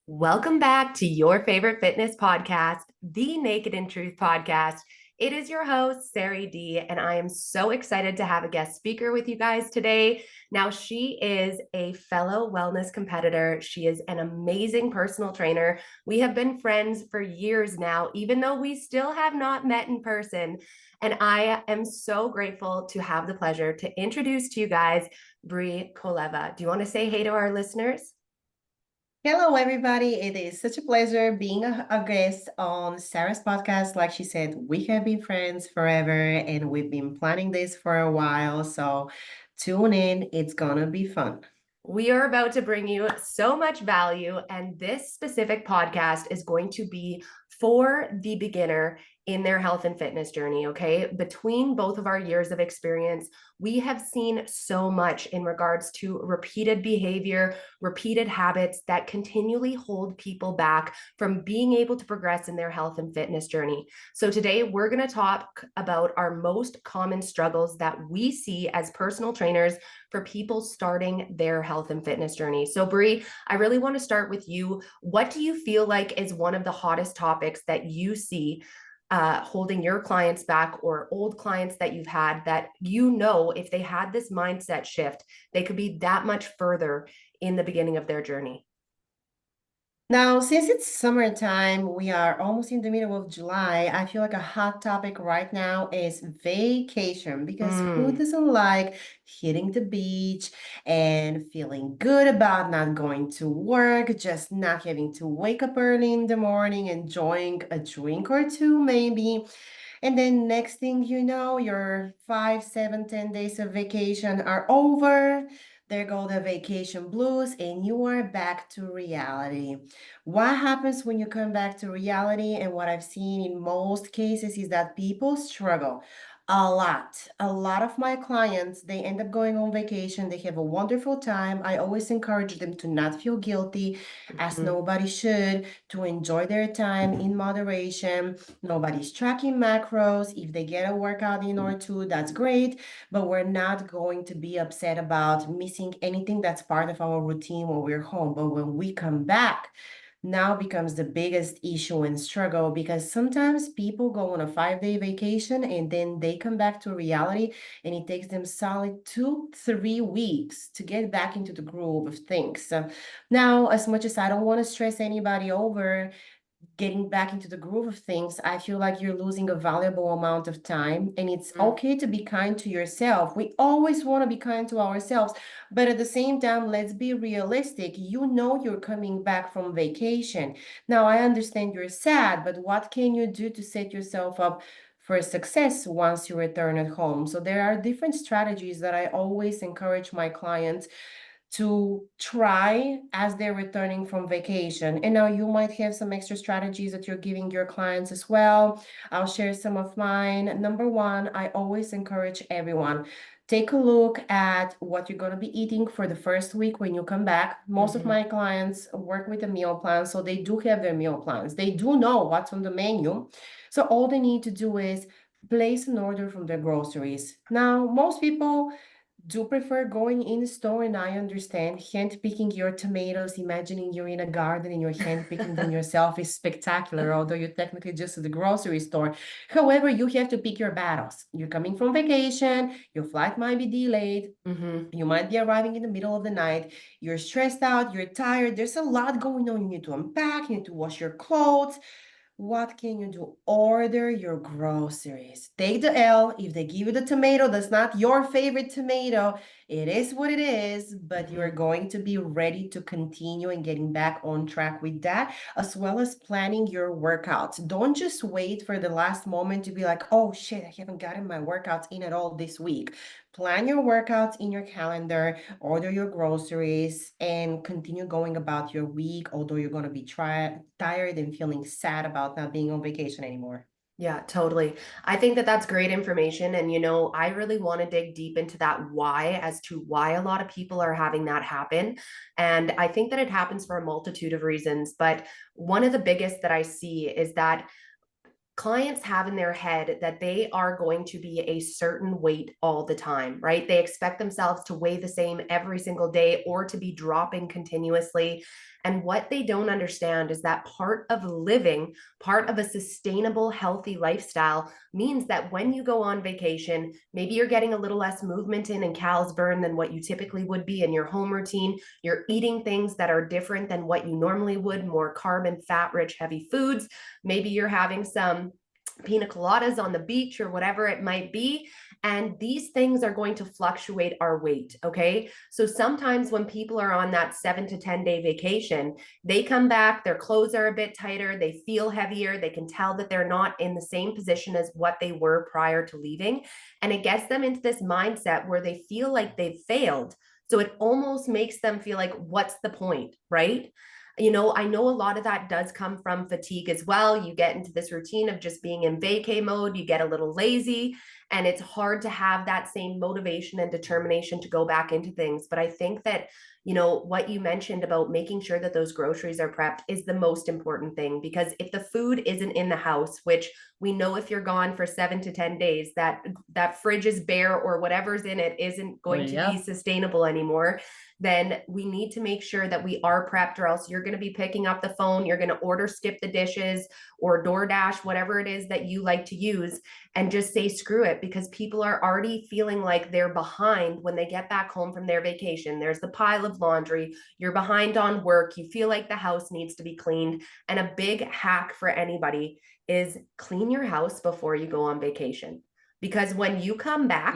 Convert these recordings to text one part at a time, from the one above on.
Welcome back to your favorite fitness podcast, the Naked in Truth podcast. It is your host, Sari D, and I am so excited to have a guest speaker with you guys today. Now, she is a fellow wellness competitor. She is an amazing personal trainer. We have been friends for years now, even though we still have not met in person. And I am so grateful to have the pleasure to introduce to you guys Koleva. Do you want to say hey to our listeners? Hello, everybody. It is such a pleasure being a guest on Sarah's podcast. Like she said, we have been friends forever and we've been planning this for a while. So tune in, it's gonna be fun. We are about to bring you so much value, and this specific podcast is going to be for the beginner in their health and fitness journey. Okay. Between both of our years of experience, we have seen so much in regards to repeated behavior, repeated habits that continually hold people back from being able to progress in their health and fitness journey. So, today we're going to talk about our most common struggles that we see as personal trainers for people starting their health and fitness journey. So, Bri, I really want to start with you. What do you feel like is one of the hottest topics that you see holding your clients back, or old clients that you've had that if they had this mindset shift, they could be that much further in the beginning of their journey? Now, since it's summertime, we are almost in the middle of July. I feel like a hot topic right now is vacation because who Mm, doesn't like hitting the beach and feeling good about not going to work, just not having to wake up early in the morning, enjoying a drink or two, maybe. And then next thing you know, your 5, 7, 10 days of vacation are over. There go the vacation blues, and you are back to reality. What happens when you come back to reality? And what I've seen in most cases is that people struggle a lot. A lot of my clients, they end up going on vacation. They have a wonderful time. I always encourage them to not feel guilty, as mhm, nobody should, to enjoy their time in moderation. Nobody's tracking macros. If they get a workout in or two, that's great. But we're not going to be upset about missing anything that's part of our routine when we're home. But when we come back, now becomes the biggest issue and struggle because sometimes people go on a 5-day vacation and then they come back to reality and it takes them solid 2, 3 weeks to get back into the groove of things. So now, as much as I don't want to stress anybody over, getting back into the groove of things, I feel like you're losing a valuable amount of time. And it's mm. okay to be kind to yourself. We always want to be kind to ourselves. But at the same time, let's be realistic. You know you're coming back from vacation. Now, I understand you're sad, but what can you do to set yourself up for success once you return at home? So there are different strategies that I always encourage my clients to try as they're returning from vacation. And now you might have some extra strategies that you're giving your clients as well. I'll share some of mine. Number one, I always encourage everyone. Take a look at what you're going to be eating for the first week when you come back. Most of Mhm. my clients work with a meal plan, so they do have their meal plans. They do know what's on the menu. So all they need to do is place an order from their groceries. Now, most people do prefer going in the store, and I understand hand picking your tomatoes, imagining you're in a garden and you're hand picking them yourself is spectacular, although you're technically just at the grocery store. However, you have to pick your battles. You're coming from vacation, your flight might be delayed, Mhm. you might be arriving in the middle of the night, you're stressed out, you're tired, there's a lot going on. You need to unpack, you need to wash your clothes. What can you do? Order your groceries. Take the L. If they give you the tomato, that's not your favorite tomato. It is what it is, but you're Mhm. going to be ready to continue and getting back on track with that, as well as planning your workouts. Don't just wait for the last moment to be like, oh shit, I haven't gotten my workouts in at all this week. Plan your workouts in your calendar, order your groceries, and continue going about your week, although you're going to be tired and feeling sad about not being on vacation anymore. Yeah, totally. I think that that's great information. And, I really want to dig deep into that why, as to why a lot of people are having that happen. And I think that it happens for a multitude of reasons. But one of the biggest that I see is that clients have in their head that they are going to be a certain weight all the time, right? They expect themselves to weigh the same every single day or to be dropping continuously. And what they don't understand is that part of living, part of a sustainable, healthy lifestyle means that when you go on vacation, maybe you're getting a little less movement in and calories burn than what you typically would be in your home routine. You're eating things that are different than what you normally would, more carb and fat rich, heavy foods. Maybe you're having some pina coladas on the beach or whatever it might be. And these things are going to fluctuate our weight. Okay. So sometimes when people are on that 7 to 10 day vacation, they come back, their clothes are a bit tighter, they feel heavier, they can tell that they're not in the same position as what they were prior to leaving. And it gets them into this mindset where they feel like they've failed. So it almost makes them feel like, what's the point? Right. I know a lot of that does come from fatigue as well. You get into this routine of just being in vacay mode, you get a little lazy, and it's hard to have that same motivation and determination to go back into things. But I think that, what you mentioned about making sure that those groceries are prepped is the most important thing, because if the food isn't in the house, which we know if you're gone for 7 to 10 days, that fridge is bare or whatever's in it isn't going to be sustainable anymore, then we need to make sure that we are prepped, or else you're going to be picking up the phone, you're going to order skip the dishes or DoorDash, whatever it is that you like to use, and just say screw it, because people are already feeling like they're behind when they get back home from their vacation. There's the pile of laundry, you're behind on work, you feel like the house needs to be cleaned. And a big hack for anybody is clean your house before you go on vacation. Because when you come back,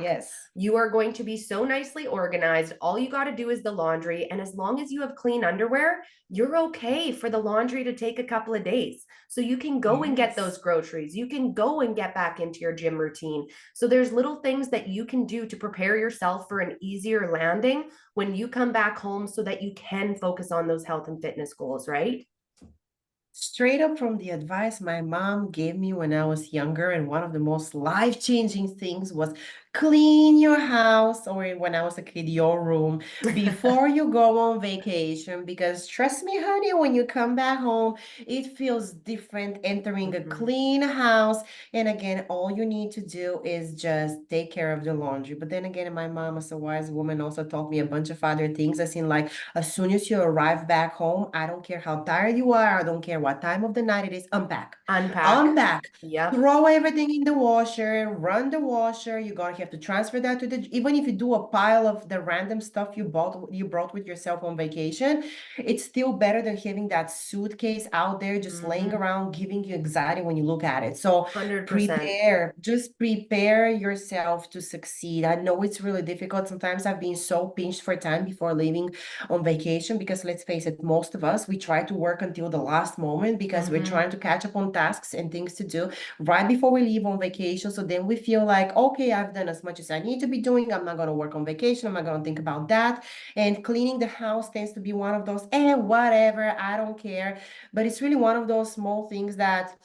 you are going to be so nicely organized. All you got to do is the laundry. And as long as you have clean underwear, you're okay for the laundry to take a couple of days. So you can go and get those groceries. You can go and get back into your gym routine. So there's little things that you can do to prepare yourself for an easier landing when you come back home, so that you can focus on those health and fitness goals, right? Straight up from the advice my mom gave me when I was younger, and one of the most life-changing things was clean your house, or when I was a kid, your room, before you go on vacation. Because trust me, honey, when you come back home, it feels different entering a clean house. And again, all you need to do is just take care of the laundry. But then again, my mom, as a wise woman, also taught me a bunch of other things. As in, like, as soon as you arrive back home, I don't care how tired you are, I don't care what time of the night it is, unpack. Yep. Throw everything in the washer, run the washer. You're gonna have to transfer that to even if you do a pile of the random stuff you brought with yourself on vacation, it's still better than having that suitcase out there just laying around, giving you anxiety when you look at it. So 100%. just prepare yourself to succeed. I know it's really difficult. Sometimes I've been so pinched for time before leaving on vacation, because let's face it, most of us, we try to work until the last moment because we're trying to catch up on tasks and things to do right before we leave on vacation. So then we feel like, okay, I've done as much as I need to be doing. I'm not going to work on vacation. I'm not going to think about that. And cleaning the house tends to be one of those, whatever, I don't care. But it's really one of those small things that,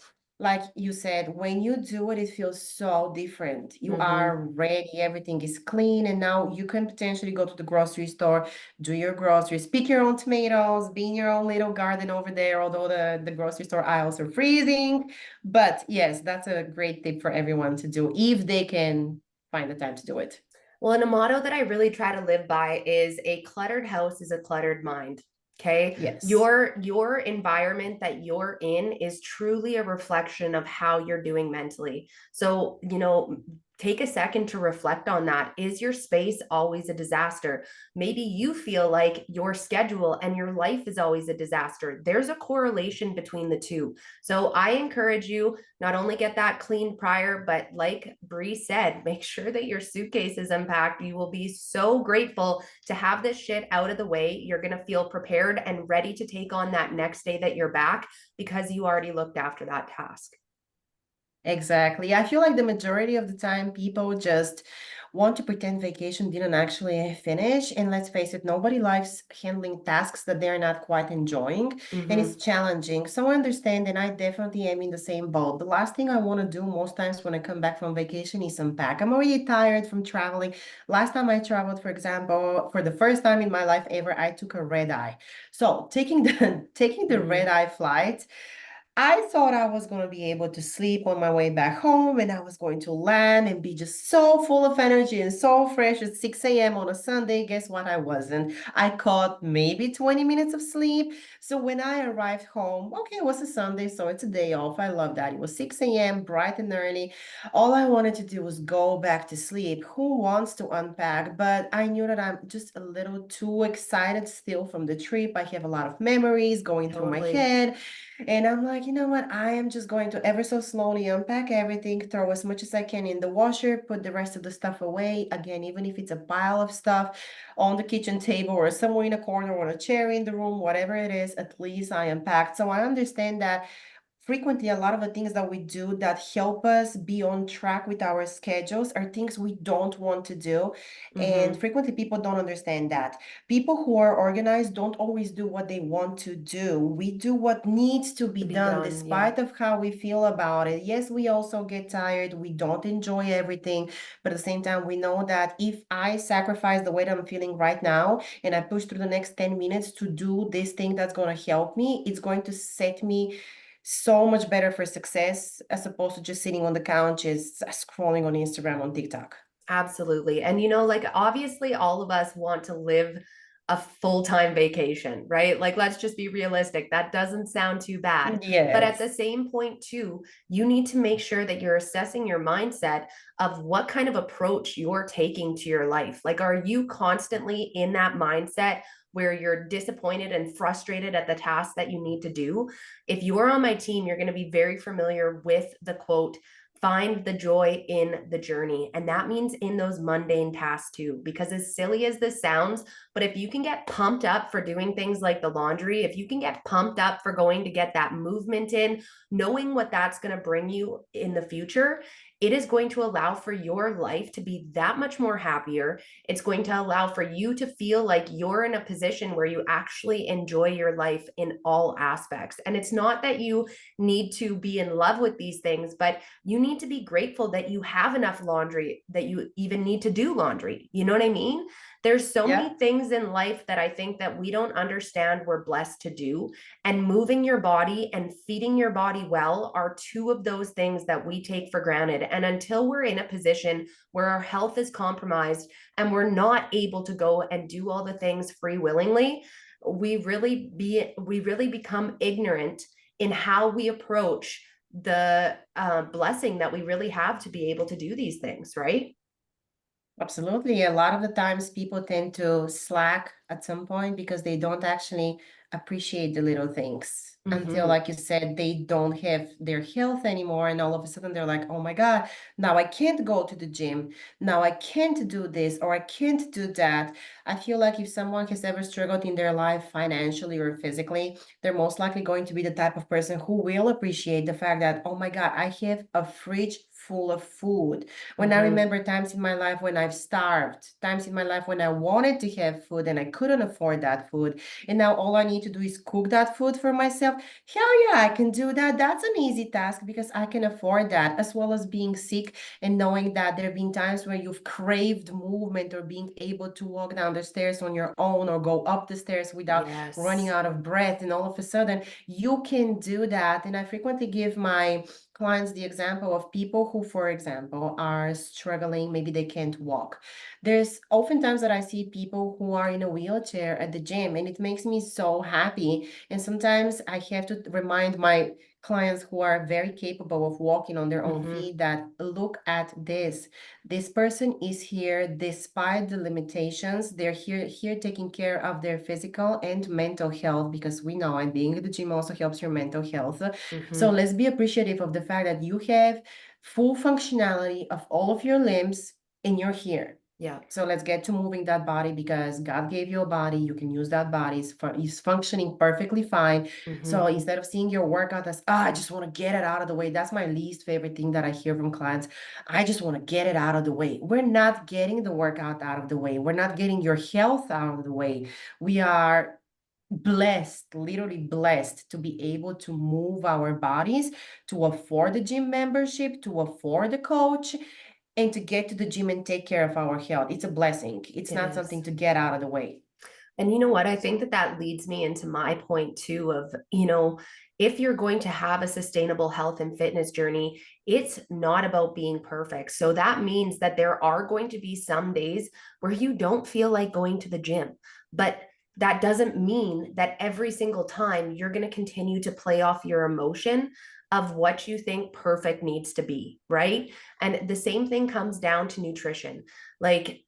like you said, when you do it, it feels so different. You are ready, everything is clean, and now you can potentially go to the grocery store, do your groceries, pick your own tomatoes, be in your own little garden over there, although the grocery store aisles are freezing. But yes, that's a great tip for everyone to do if they can find the time to do it. Well, and a motto that I really try to live by is a cluttered house is a cluttered mind. Okay. Yes. Your environment that you're in is truly a reflection of how you're doing mentally. So, take a second to reflect on that. Is your space always a disaster? Maybe you feel like your schedule and your life is always a disaster. There's a correlation between the two. So I encourage you, not only get that clean prior, but like Bree said, make sure that your suitcase is unpacked. You will be so grateful to have this shit out of the way. You're going to feel prepared and ready to take on that next day that you're back, because you already looked after that task. Exactly. I feel like the majority of the time people just want to pretend vacation didn't actually finish. And let's face it, nobody likes handling tasks that they're not quite enjoying. And it's challenging. So I understand, and I definitely am in the same boat. The last thing I want to do most times when I come back from vacation is unpack. I'm already tired from traveling. Last time I traveled, for example, for the first time in my life ever, I took a red eye. So taking the red eye flight, I thought I was going to be able to sleep on my way back home and I was going to land and be just so full of energy and so fresh at 6 a.m. on a Sunday. Guess what? I wasn't. I caught maybe 20 minutes of sleep. So when I arrived home, okay, it was a Sunday, so it's a day off. I love that. It was 6 a.m., bright and early. All I wanted to do was go back to sleep. Who wants to unpack? But I knew that I'm just a little too excited still from the trip. I have a lot of memories going through my Totally. head. And I'm like, you know what? I am just going to ever so slowly unpack everything, throw as much as I can in the washer, put the rest of the stuff away. Again, even if it's a pile of stuff on the kitchen table or somewhere in a corner or a chair in the room, whatever it is, at least I unpacked. So I understand that frequently a lot of the things that we do that help us be on track with our schedules are things we don't want to do, and Mm-hmm. frequently people don't understand that people who are organized don't always do what they want to do. We do what needs to be To be done done. Yeah. despite of how we feel about it. Yes, we also get tired, we don't enjoy everything, but at the same time we know that if I sacrifice the way that I'm feeling right now and I push through the next 10 minutes to do this thing that's going to help me, it's going to set me so much better for success as opposed to just sitting on the couch just scrolling on Instagram, on TikTok. Absolutely. And like obviously all of us want to live a full-time vacation, right? Like let's just be realistic. That doesn't sound too bad. But at the Yes. same point too, you need to make sure that you're assessing your mindset of what kind of approach you're taking to your life. Like are you constantly in that mindset where you're disappointed and frustrated at the tasks that you need to do? If you're on my team, you're going to be very familiar with the quote, find the joy in the journey. And that means in those mundane tasks too, because as silly as this sounds, but if you can get pumped up for doing things like the laundry, if you can get pumped up for going to get that movement in, knowing what that's going to bring you in the future, it is going to allow for your life to be that much more happier. It's going to allow for you to feel like you're in a position where you actually enjoy your life in all aspects. And it's not that you need to be in love with these things, but you need to be grateful that you have enough laundry that you even need to do laundry. You know what I mean? There's so Yeah. many things in life that I think that we don't understand we're blessed to do. And moving your body and feeding your body well are two of those things that we take for granted. And until we're in a position where our health is compromised and we're not able to go and do all the things free willingly, we really become ignorant in how we approach the blessing that we really have to be able to do these things, right? Absolutely. A lot of the times people tend to slack at some point because they don't actually appreciate the little things until, Mm-hmm. like you said, they don't have their health anymore. And all of a sudden they're like, oh my God, now I can't go to the gym. Now I can't do this or I can't do that. I feel like if someone has ever struggled in their life financially or physically, they're most likely going to be the type of person who will appreciate the fact that, oh my God, I have a fridge full of food. When I Mm-hmm. remember times in my life when I've starved, times in my life when I wanted to have food and I couldn't afford that food, and now all I need to do is cook that food for myself. Hell yeah, I can do that. That's an easy task because I can afford that, as well as being sick and knowing that there have been times where you've craved movement or being able to walk down the stairs on your own or go up the stairs without running Yes. out of breath, and all of a sudden you can do that. And I frequently give my clients the example of people who, for example, are struggling, maybe they can't walk. There's oftentimes that I see people who are in a wheelchair at the gym, and it makes me so happy. And sometimes I have to remind my clients who are very capable of walking on their own Mm-hmm. feet that look at this. This person is here despite the limitations. They're here taking care of their physical and mental health, because we know, and being at the gym also helps your mental health. So Mm-hmm. let's be appreciative of the fact that you have full functionality of all of your limbs and you're here. Yeah. So let's get to moving that body, because God gave you a body. You can use that body. It's functioning perfectly fine. Mm-hmm. So instead of seeing your workout as, I just want to get it out of the way. That's my least favorite thing that I hear from clients. I just want to get it out of the way. We're not getting the workout out of the way. We're not getting your health out of the way. We are blessed, literally blessed, to be able to move our bodies, to afford the gym membership, to afford the coach, and to get to the gym and take care of our health. It's a blessing. It's It not something is. to get out of the way. And you know what? I think that that leads me into my point too of, if you're going to have a sustainable health and fitness journey, it's not about being perfect. So that means that there are going to be some days where you don't feel like going to the gym, but that doesn't mean that every single time you're going to continue to play off your emotion of what you think perfect needs to be, right? And the same thing comes down to nutrition. Like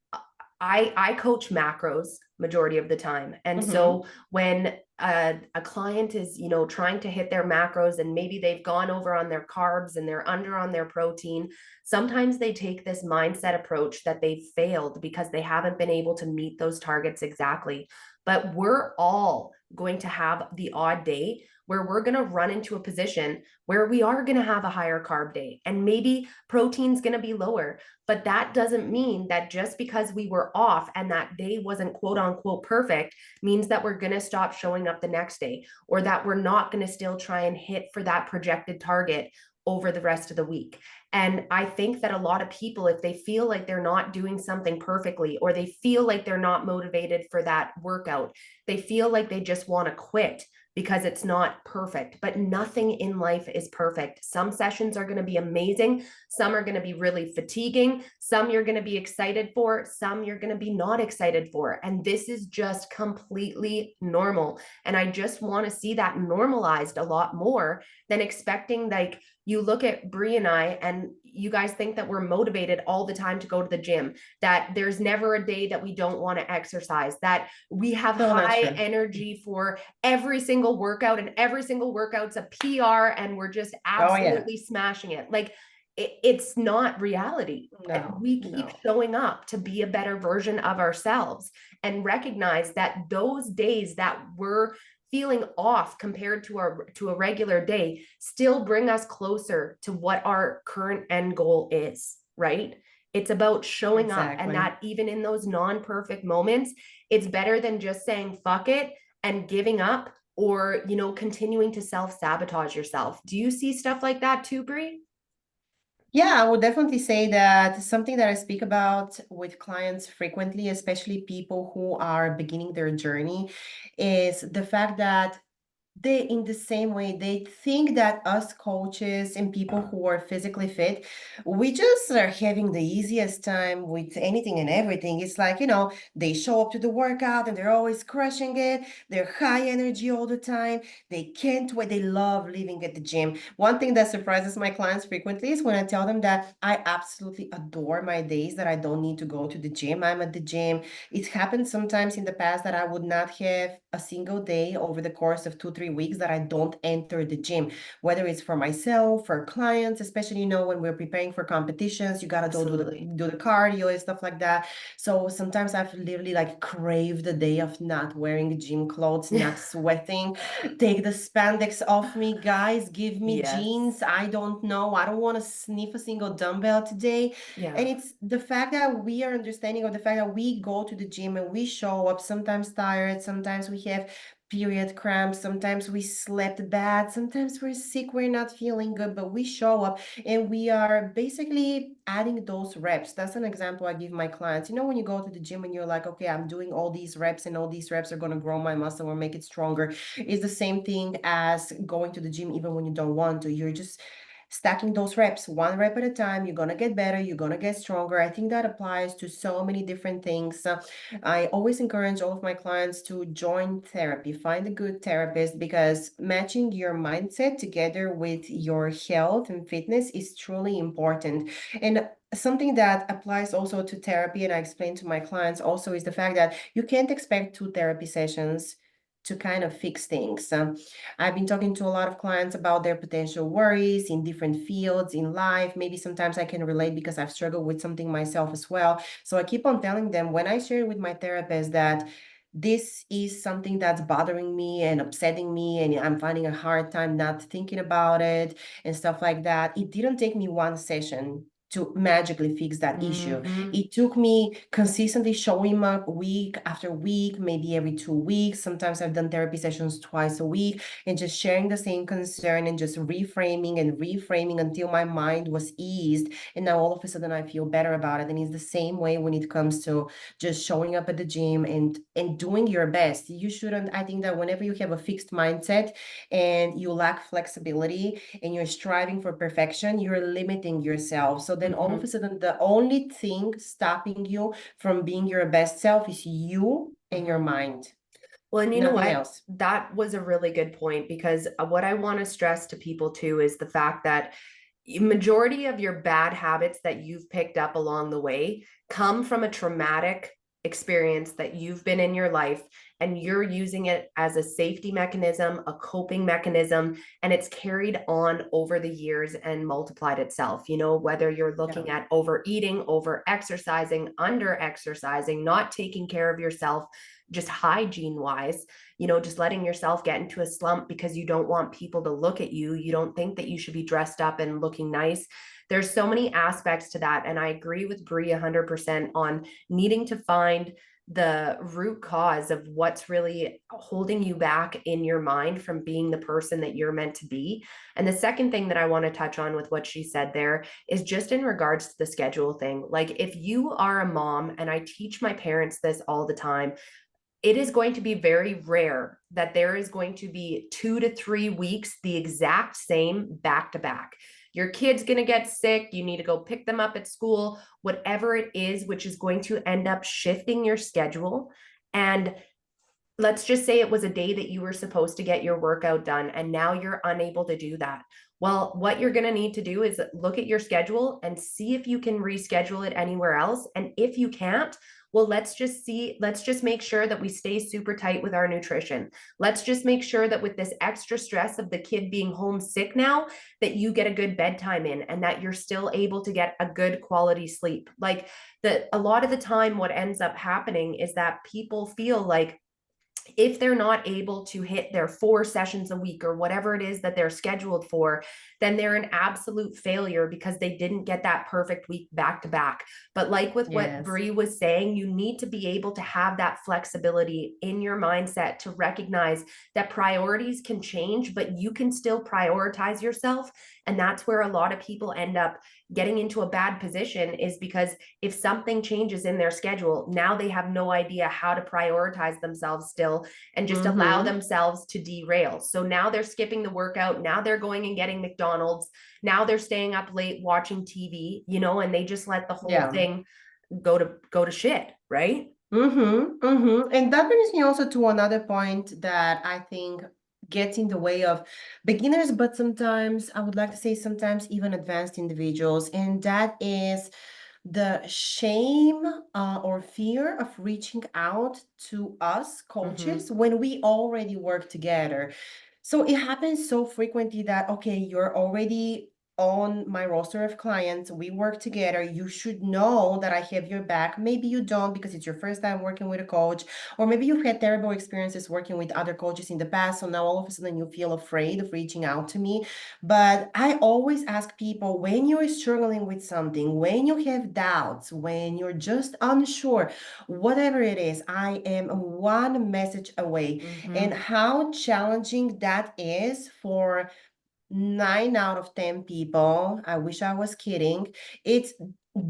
I coach macros majority of the time. And Mm-hmm. so when a client is, trying to hit their macros and maybe they've gone over on their carbs and they're under on their protein, sometimes they take this mindset approach that they've failed because they haven't been able to meet those targets exactly. But we're all going to have the odd day where we're going to run into a position where we are going to have a higher carb day and maybe protein's going to be lower. But that doesn't mean that just because we were off and that day wasn't quote unquote perfect means that we're going to stop showing up the next day, or that we're not going to still try and hit for that projected target over the rest of the week. And I think that a lot of people, if they feel like they're not doing something perfectly, or they feel like they're not motivated for that workout, they feel like they just want to quit because it's not perfect. But nothing in life is perfect. Some sessions are going to be amazing. Some are going to be really fatiguing. Some you're going to be excited for. Some you're going to be not excited for. And this is just completely normal. And I just want to see that normalized a lot more than expecting, like, you look at Brie and I, and you guys think that we're motivated all the time to go to the gym, that there's never a day that we don't want to exercise, that we have So not high true. energy for every single workout, and every single workout's a PR and we're just Oh yeah. absolutely smashing it. Like, it's not reality. No, We keep no. showing up to be a better version of ourselves and recognize that those days that we're feeling off compared to a regular day still bring us closer to what our current end goal is, right? It's about showing up, and Exactly. that even in those non-perfect moments, it's better than just saying fuck it and giving up, or continuing to self-sabotage yourself. Do you see stuff like that too, Brie? Yeah, I would definitely say that something that I speak about with clients frequently, especially people who are beginning their journey, is the fact that they, in the same way, they think that us coaches and people who are physically fit, we just are having the easiest time with anything and everything. It's like, they show up to the workout and they're always crushing it. They're high energy all the time. They can't wait. They love living at the gym. One thing that surprises my clients frequently is when I tell them that I absolutely adore my days that I don't need to go to the gym. I'm at the gym. It happened sometimes in the past that I would not have a single day over the course of 2, 3 weeks that I don't enter the gym, whether it's for myself, for clients, especially, when we're preparing for competitions, you gotta go Absolutely. do the cardio and stuff like that. So sometimes I've literally like craved the day of not wearing gym clothes, not sweating. Take the spandex off me, guys. Give me Yes. jeans. I don't know. I don't want to sniff a single dumbbell today. Yeah. And it's the fact that we are understanding of the fact that we go to the gym and we show up sometimes tired, sometimes we have period cramps, sometimes we slept bad, sometimes we're sick, we're not feeling good, but we show up and we are basically adding those reps. That's an example I give my clients. When you go to the gym and you're like, okay, I'm doing all these reps and all these reps are going to grow my muscle or make it stronger. It's the same thing as going to the gym even when you don't want to. You're just stacking those reps 1 rep at a time. You're going to get better, you're going to get stronger. I think that applies to so many different things. I always encourage all of my clients to join therapy, find a good therapist, because matching your mindset together with your health and fitness is truly important. And something that applies also to therapy, and I explain to my clients also, is the fact that you can't expect 2 therapy sessions to kind of fix things. I've been talking to a lot of clients about their potential worries in different fields in life. Maybe sometimes I can relate because I've struggled with something myself as well. So I keep on telling them, when I share with my therapist that this is something that's bothering me and upsetting me, and I'm finding a hard time not thinking about it and stuff like that, it didn't take me one session to magically fix that issue. Mhm. It took me consistently showing up week after week, maybe every 2 weeks. Sometimes I've done therapy sessions twice a week, and just sharing the same concern and just reframing and reframing until my mind was eased. And now all of a sudden I feel better about it. And it's the same way when it comes to just showing up at the gym and doing your best. You shouldn't, I think that whenever you have a fixed mindset and you lack flexibility and you're striving for perfection, you're limiting yourself. So then all of a sudden, the only thing stopping you from being your best self is you and your mind. Well, and you know Nothing what? else. That was a really good point, because what I want to stress to people too is the fact that majority of your bad habits that you've picked up along the way come from a traumatic experience that you've been in your life, and you're using it as a safety mechanism, a coping mechanism, and it's carried on over the years and multiplied itself. You know, whether you're looking at overeating, over exercising, under exercising, not taking care of yourself, just hygiene wise, you know, just letting yourself get into a slump because you don't want people to look at you. You don't think that you should be dressed up and looking nice. There's so many aspects to that. And I agree with Brie 100% on needing to find the root cause of what's really holding you back in your mind from being the person that you're meant to be. And the second thing that I want to touch on with what she said there is just in regards to the schedule thing. Like, if you are a mom, and I teach my parents this all the time, it is going to be very rare that there is going to be 2 to 3 weeks the exact same back to back. Your kid's going to get sick. You need to go pick them up at school, whatever it is, which is going to end up shifting your schedule. And let's just say it was a day that you were supposed to get your workout done, and now you're unable to do that. Well, what you're going to need to do is look at your schedule and see if you can reschedule it anywhere else. And if you can't, well, let's just make sure that we stay super tight with our nutrition. Let's just make sure that with this extra stress of the kid being homesick now, that you get a good bedtime in, and that you're still able to get a good quality sleep. Like, a lot of the time, what ends up happening is that people feel like if they're not able to hit their 4 sessions a week or whatever it is that they're scheduled for, then they're an absolute failure because they didn't get that perfect week back to back. But like with what Brie was saying, you need to be able to have that flexibility in your mindset to recognize that priorities can change, but you can still prioritize yourself. And that's where a lot of people end up getting into a bad position, is because if something changes in their schedule, now they have no idea how to prioritize themselves still and just allow themselves to derail. So now they're skipping the workout. Now they're going and getting McDonald's. Now they're staying up late watching TV, you know, and they just let the whole thing go to shit, right? And that brings me also to another point that I think gets in the way of beginners, but sometimes I would like to say sometimes even advanced individuals, and that is the shame or fear of reaching out to us coaches when we already work together. So it happens so frequently that, okay, you're already on my roster of clients, we work together, you should know that I have your back. Maybe you don't because it's your first time working with a coach, or maybe you've had terrible experiences working with other coaches in the past, so now all of a sudden you feel afraid of reaching out to me. But I always ask people, when you're struggling with something, when you have doubts, when you're just unsure, whatever it is, I am one message away. And how challenging that is for 9 out of 10 people. I wish I was kidding. It's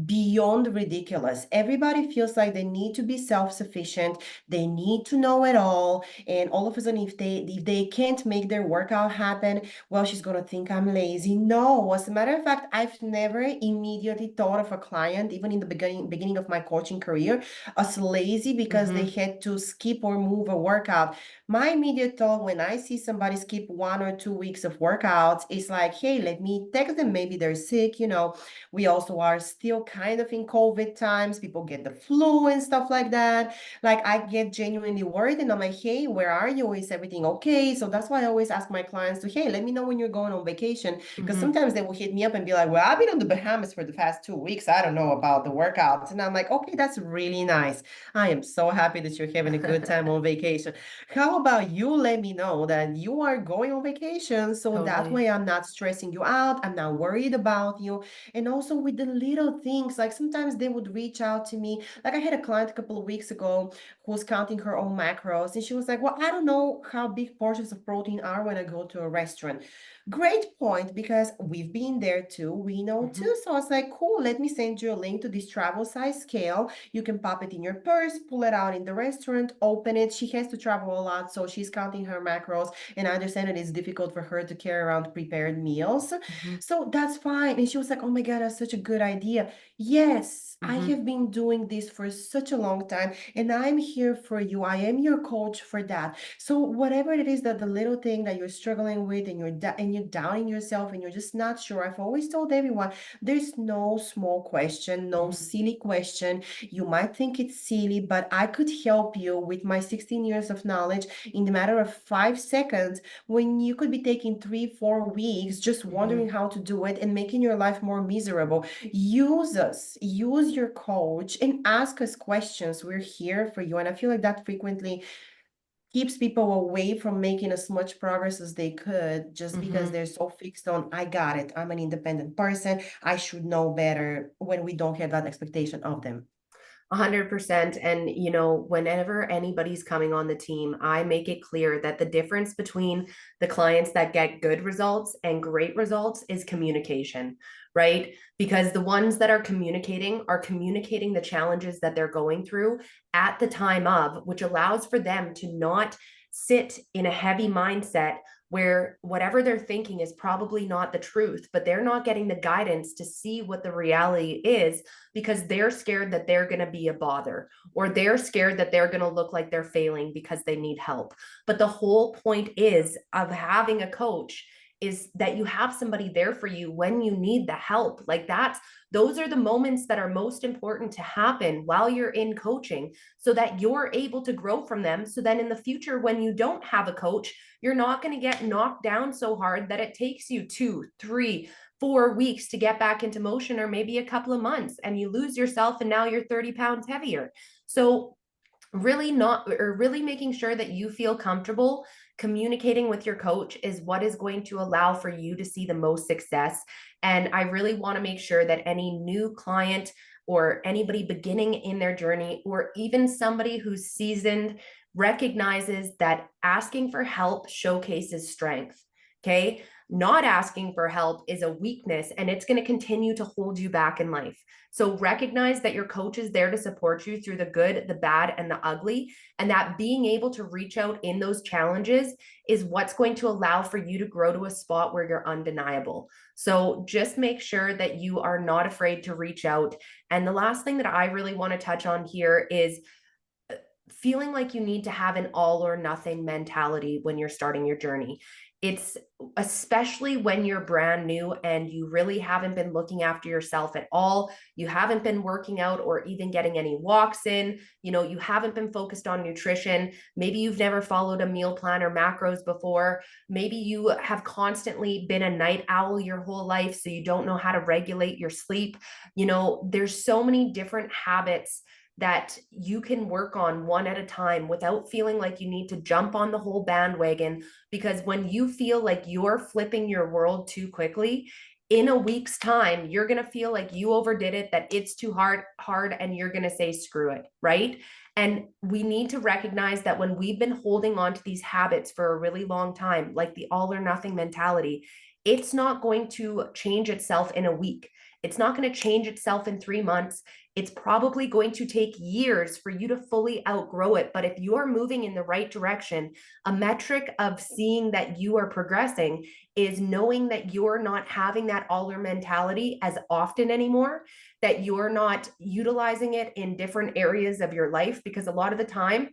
beyond ridiculous. Everybody feels like they need to be self-sufficient. They need to know it all. And all of a sudden, if they can't make their workout happen, well, she's gonna think I'm lazy. No, as a matter of fact, I've never immediately thought of a client, even in the beginning of my coaching career, as lazy because they had to skip or move a workout. My immediate thought when I see somebody skip 1 or 2 weeks of workouts is like, hey, let me text them. Maybe they're sick. You know, we also are still still kind of in COVID times. People get the flu and stuff like that. Like I get genuinely worried and I'm like, hey, where are you? Is everything okay? So that's why I always ask my clients to, hey, let me know when you're going on vacation. Because sometimes they will hit me up and be like, well, I've been on the Bahamas for the past 2 weeks. I don't know about the workouts. And I'm like, okay, that's really nice. I am so happy that you're having a good time on vacation. How about you let me know that you are going on vacation so that Totally. way I'm not stressing you out, I'm not worried about you. And also with the little things, like sometimes they would reach out to me. Like I had a client a couple of weeks ago who was counting her own macros and she was like, well, I don't know how big portions of protein are when I go to a restaurant. Great point, because we've been there too. We know Mhm. too. So I was like, cool, let me send you a link to this travel size scale. You can pop it in your purse, pull it out in the restaurant, open it. She has to travel a lot, so she's counting her macros. And I understand it is difficult for her to carry around prepared meals. Mhm. So that's fine. And she was like, oh my God, that's such a good idea. Yes, I Mhm. have been doing this for such a long time, and I'm here for you. I am your coach for that. So whatever it is that the little thing that you're struggling with and you're doubting yourself and you're just not sure. I've always told everyone there's no small question, no Mhm. silly question. You might think it's silly, but I could help you with my 16 years of knowledge in the matter of 5 seconds when you could be taking 3, 4 weeks just wondering Mhm. how to do it and making your life more miserable. Use us, use your coach, and ask us questions. We're here for you. And I feel like that frequently keeps people away from making as much progress as they could just because Mhm. they're so fixed on, I got it. I'm an independent person. I should know better when we don't have that expectation of them. 100%. And, you know, whenever anybody's coming on the team, I make it clear that the difference between the clients that get good results and great results is communication, right? Because the ones that are communicating the challenges that they're going through at the time of, which allows for them to not sit in a heavy mindset where whatever they're thinking is probably not the truth, but they're not getting the guidance to see what the reality is because they're scared that they're going to be a bother or they're scared that they're going to look like they're failing because they need help. But the whole point is of having a coach is that you have somebody there for you when you need the help. Like those are the moments that are most important to happen while you're in coaching so that you're able to grow from them. So then in the future, when you don't have a coach, you're not going to get knocked down so hard that it takes you 2, 3, 4 weeks to get back into motion, or maybe a couple of months, and you lose yourself and now you're 30 pounds heavier. So really making sure that you feel comfortable communicating with your coach is what is going to allow for you to see the most success. And I really want to make sure that any new client or anybody beginning in their journey, or even somebody who's seasoned, recognizes that asking for help showcases strength. Okay. Not asking for help is a weakness and it's going to continue to hold you back in life. So recognize that your coach is there to support you through the good, the bad, and the ugly, and that being able to reach out in those challenges is what's going to allow for you to grow to a spot where you're undeniable. So just make sure that you are not afraid to reach out. And the last thing that I really want to touch on here is feeling like you need to have an all or nothing mentality when you're starting your journey. It's especially when you're brand new and you really haven't been looking after yourself at all. You haven't been working out or even getting any walks in. You know, you haven't been focused on nutrition. Maybe you've never followed a meal plan or macros before. Maybe you have constantly been a night owl your whole life, so you don't know how to regulate your sleep. You know, there's so many different habits that you can work on one at a time without feeling like you need to jump on the whole bandwagon. Because when you feel like you're flipping your world too quickly, in a week's time, you're going to feel like you overdid it, that it's too hard, and you're going to say, screw it. Right. And we need to recognize that when we've been holding on to these habits for a really long time, like the all or nothing mentality, it's not going to change itself in a week. It's not going to change itself in 3 months. It's probably going to take years for you to fully outgrow it. But if you're moving in the right direction, a metric of seeing that you are progressing is knowing that you're not having that all-or mentality as often anymore, that you're not utilizing it in different areas of your life. Because a lot of the time,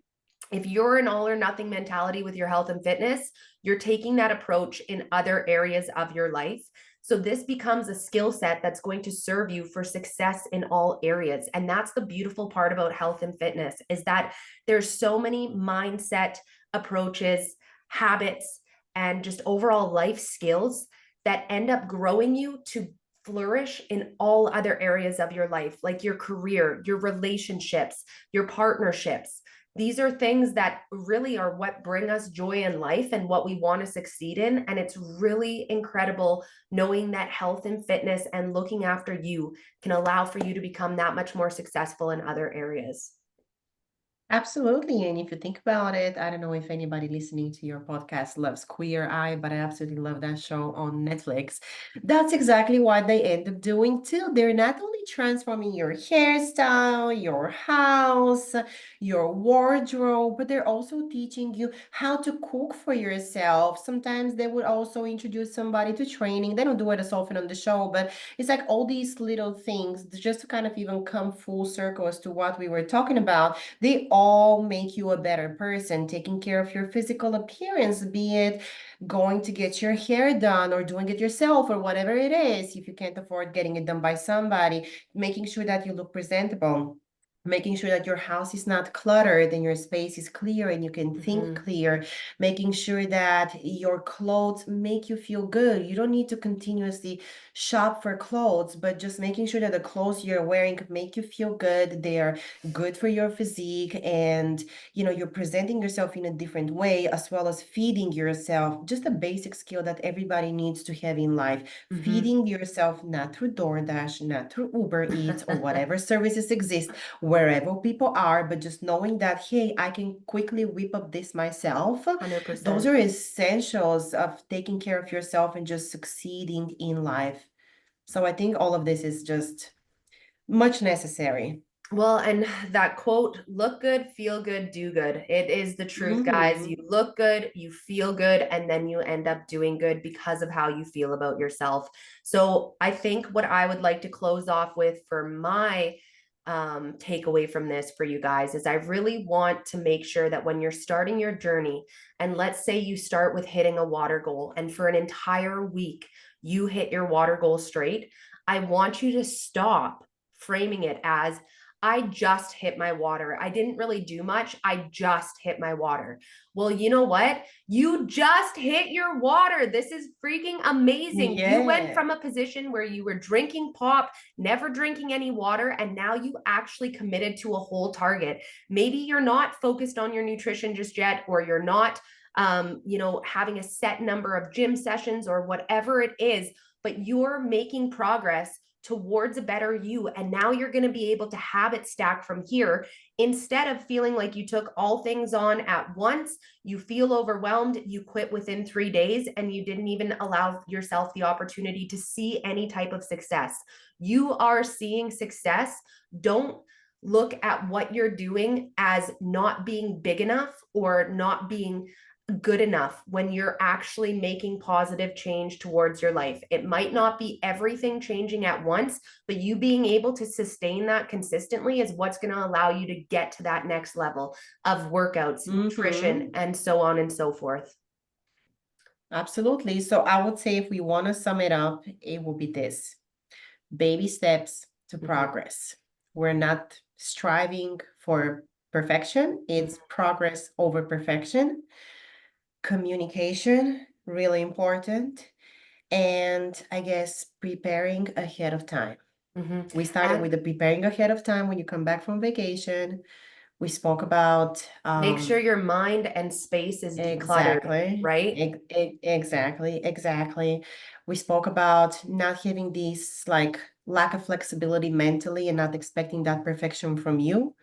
if you're an all or nothing mentality with your health and fitness, you're taking that approach in other areas of your life. So this becomes a skill set that's going to serve you for success in all areas. And that's the beautiful part about health and fitness, is that there's so many mindset approaches, habits, and just overall life skills that end up growing you to flourish in all other areas of your life, like your career, your relationships, your partnerships. These are things that really are what bring us joy in life and what we want to succeed in. And it's really incredible knowing that health and fitness and looking after you can allow for you to become that much more successful in other areas. Absolutely. And if you think about it, I don't know if anybody listening to your podcast loves Queer Eye, but I absolutely love that show on Netflix. That's exactly what they end up doing too. They're not only transforming your hairstyle, your house, your wardrobe, but they're also teaching you how to cook for yourself. Sometimes they would also introduce somebody to training. They don't do it as often on the show, but it's like all these little things just to kind of even come full circle as to what we were talking about. They all make you a better person, taking care of your physical appearance, be it going to get your hair done or doing it yourself or whatever it is. If you can't afford getting it done by somebody, making sure that you look presentable. Making sure that your house is not cluttered and your space is clear and you can think clear, making sure that your clothes make you feel good. You don't need to continuously shop for clothes, but just making sure that the clothes you're wearing make you feel good. They are good for your physique, and you're presenting yourself in a different way, as well as feeding yourself. Just a basic skill that everybody needs to have in life. Feeding yourself, not through DoorDash, not through Uber Eats or whatever services exist wherever people are, but just knowing that, hey, I can quickly whip up this myself. 100%. Those are essentials of taking care of yourself and just succeeding in life. So I think all of this is just much necessary. Well, and that quote, look good, feel good, do good. It is the truth, guys. You look good, you feel good, and then you end up doing good because of how you feel about yourself. So I think what I would like to close off with for my takeaway from this for you guys is I really want to make sure that when you're starting your journey, and let's say you start with hitting a water goal, and for an entire week you hit your water goal straight, I want you to stop framing it as, I just hit my water. I didn't really do much. I just hit my water. Well, you know what? You just hit your water. This is freaking amazing. You went from a position where you were drinking pop, never drinking any water, and now you actually committed to a whole target. Maybe you're not focused on your nutrition just yet, or you're not, having a set number of gym sessions or whatever it is, but you're making progress towards a better you. And now you're going to be able to have it stack from here instead of feeling like you took all things on at once. You feel overwhelmed, you quit within 3 days, and you didn't even allow yourself the opportunity to see any type of success. You are seeing success. Don't look at what you're doing as not being big enough or not being good enough when you're actually making positive change towards your life. It might not be everything changing at once, but you being able to sustain that consistently is what's going to allow you to get to that next level of workouts, nutrition, and so on and so forth. Absolutely. So I would say if we want to sum it up, it will be this: baby steps to progress. We're not striving for perfection. It's progress over perfection. Communication, really important. And I guess preparing ahead of time. We started with the preparing ahead of time when you come back from vacation. We spoke about make sure your mind and space is decluttered, right? Exactly. We spoke about not having these like lack of flexibility mentally and not expecting that perfection from you,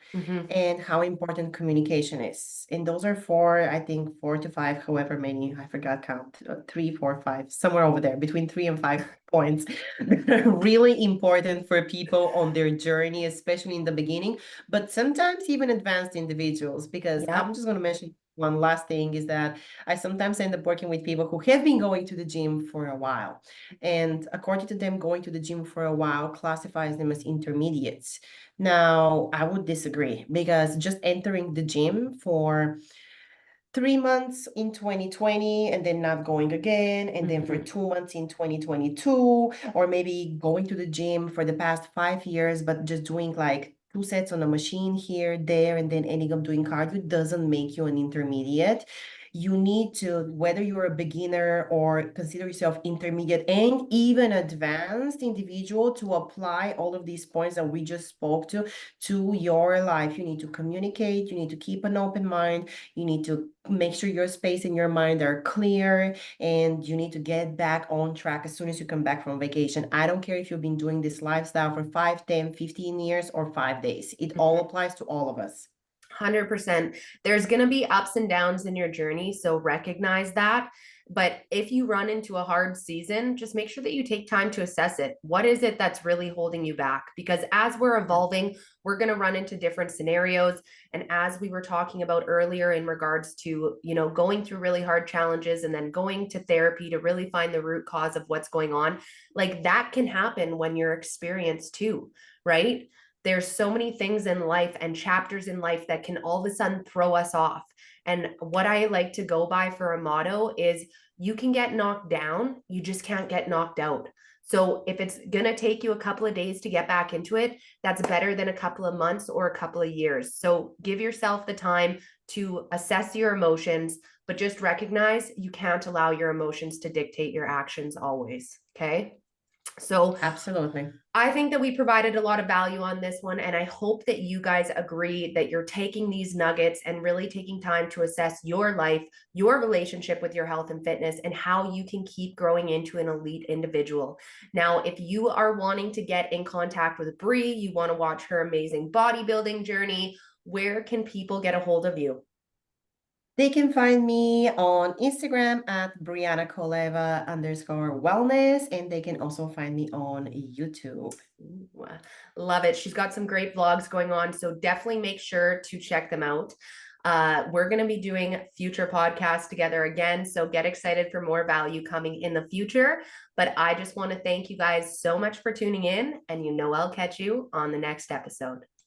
and how important communication is. And those are four, I think 4 to 5, however many, I forgot count, 3, 4, 5, somewhere over there, between 3 and 5 points that are really important for people on their journey, especially in the beginning, but sometimes even advanced individuals, because I'm just going to mention one last thing is that I sometimes end up working with people who have been going to the gym for a while. And according to them, going to the gym for a while classifies them as intermediates. Now, I would disagree, because just entering the gym for 3 months in 2020 and then not going again, and then for 2 months in 2022, or maybe going to the gym for the past 5 years, but just doing like 2 sets on a machine here, there, and then ending up doing cardio doesn't make you an intermediate. You need to, whether you're a beginner or consider yourself intermediate and even advanced individual, to apply all of these points that we just spoke to your life. You need to communicate, you need to keep an open mind, you need to make sure your space and your mind are clear, and you need to get back on track as soon as you come back from vacation. I don't care if you've been doing this lifestyle for 5, 10, 15 years or 5 days. It all applies to all of us. 100%. There's going to be ups and downs in your journey, so recognize that. But if you run into a hard season, just make sure that you take time to assess it. What is it that's really holding you back? Because as we're evolving, we're going to run into different scenarios. And as we were talking about earlier in regards to, going through really hard challenges and then going to therapy to really find the root cause of what's going on, like that can happen when you're experienced too, right? There's so many things in life and chapters in life that can all of a sudden throw us off. And what I like to go by for a motto is, you can get knocked down, you just can't get knocked out. So if it's going to take you a couple of days to get back into it, that's better than a couple of months or a couple of years. So give yourself the time to assess your emotions, but just recognize you can't allow your emotions to dictate your actions always. Okay. So Absolutely. I think that we provided a lot of value on this one, and I hope that you guys agree that you're taking these nuggets and really taking time to assess your life, your relationship with your health and fitness, and how you can keep growing into an elite individual. Now, if you are wanting to get in contact with Bree, you want to watch her amazing bodybuilding journey, where can people get a hold of you? They can find me on Instagram at Brianna Koleva _wellness, and they can also find me on YouTube. Ooh, love it. She's got some great vlogs going on, so definitely make sure to check them out. We're going to be doing future podcasts together again, so get excited for more value coming in the future. But I just want to thank you guys so much for tuning in, and I'll catch you on the next episode.